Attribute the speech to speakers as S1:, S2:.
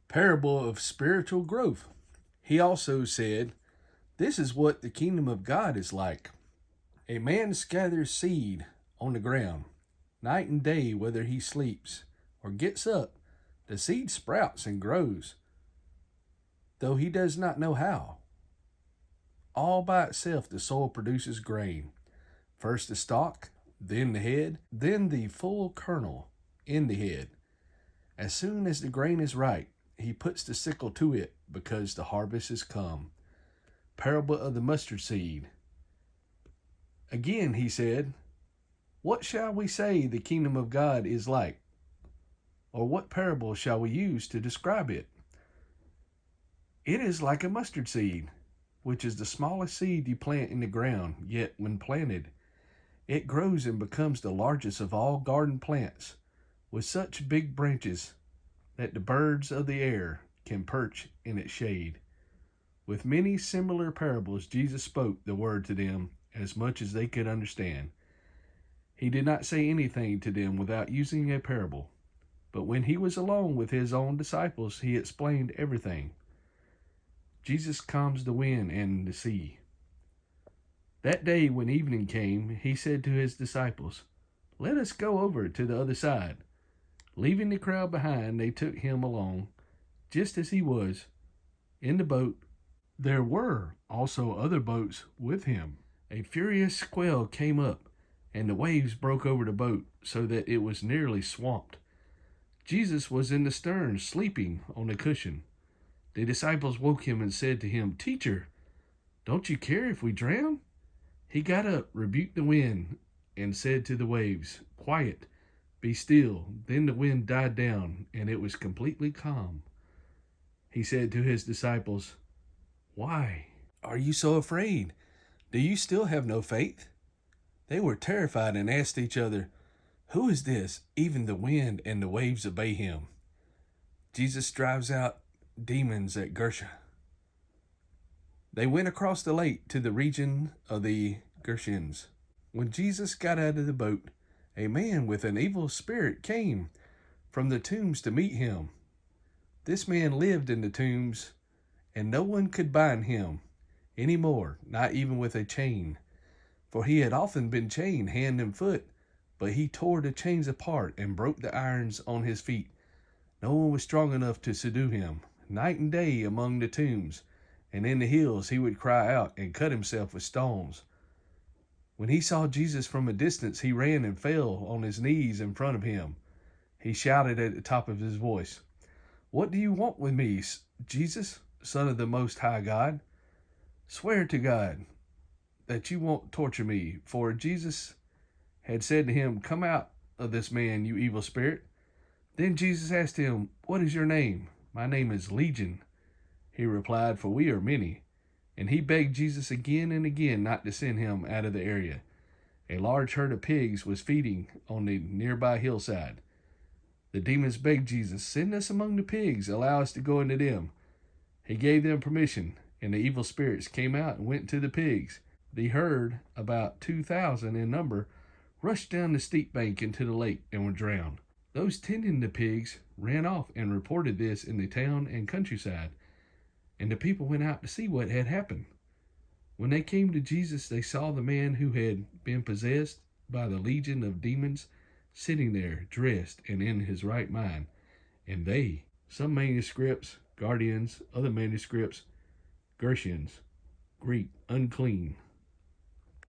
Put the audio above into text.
S1: parable of spiritual growth. He also said, "This is what the kingdom of God is like. A man scatters seed on the ground. Night and day, whether he sleeps or gets up, the seed sprouts and grows, though he does not know how. All by itself the soil produces grain. First the stalk, then the head, then the full kernel in the head. As soon as the grain is ripe, he puts the sickle to it, because the harvest is come." Parable of the mustard seed. Again he said, "What shall we say the kingdom of God is like? Or what parable shall we use to describe it? It is like a mustard seed, which is the smallest seed you plant in the ground, yet when planted, it grows and becomes the largest of all garden plants, with such big branches that the birds of the air can perch in its shade." With many similar parables, Jesus spoke the word to them as much as they could understand. He did not say anything to them without using a parable. But when he was alone with his own disciples, he explained everything. Jesus calms the wind and the sea. That day when evening came, he said to his disciples, "Let us go over to the other side." Leaving the crowd behind, they took him along, just as he was, in the boat. There were also other boats with him. A furious swell came up, and the waves broke over the boat, so that it was nearly swamped. Jesus was in the stern, sleeping on a cushion. The disciples woke him and said to him, "Teacher, don't you care if we drown?" He got up, rebuked the wind, and said to the waves, "Quiet, be still." Then the wind died down, and it was completely calm. He said to his disciples, "Why are you so afraid? Do you still have no faith?" They were terrified and asked each other, "Who is this? Even the wind and the waves obey him." Jesus drives out demons at Gersa. They went across the lake to the region of the Gershens. When Jesus got out of the boat, a man with an evil spirit came from the tombs to meet him. This man lived in the tombs, and no one could bind him any more, not even with a chain. For he had often been chained hand and foot, but he tore the chains apart and broke the irons on his feet. No one was strong enough to subdue him. Night and day among the tombs and in the hills he would cry out and cut himself with stones. When he saw Jesus from a distance, he ran and fell on his knees in front of him. He shouted at the top of his voice, "What do you want with me, Jesus, Son of the Most High God? Swear to God that you won't torture me." For Jesus had said to him, "Come out of this man, you evil spirit." Then Jesus asked him, "What is your name?" "My name is Legion," he replied, "for we are many." And he begged Jesus again and again not to send him out of the area. A large herd of pigs was feeding on the nearby hillside. The demons begged Jesus, "Send us among the pigs, allow us to go into them." He gave them permission, and the evil spirits came out and went to the pigs. The herd, about 2,000 in number, rushed down the steep bank into the lake and were drowned. Those tending the pigs ran off and reported this in the town and countryside, and the people went out to see what had happened. When they came to Jesus, they saw the man who had been possessed by the legion of demons sitting there, dressed and in his right mind. And they, some manuscripts, Guardians, other manuscripts, Gershons, Greek, unclean.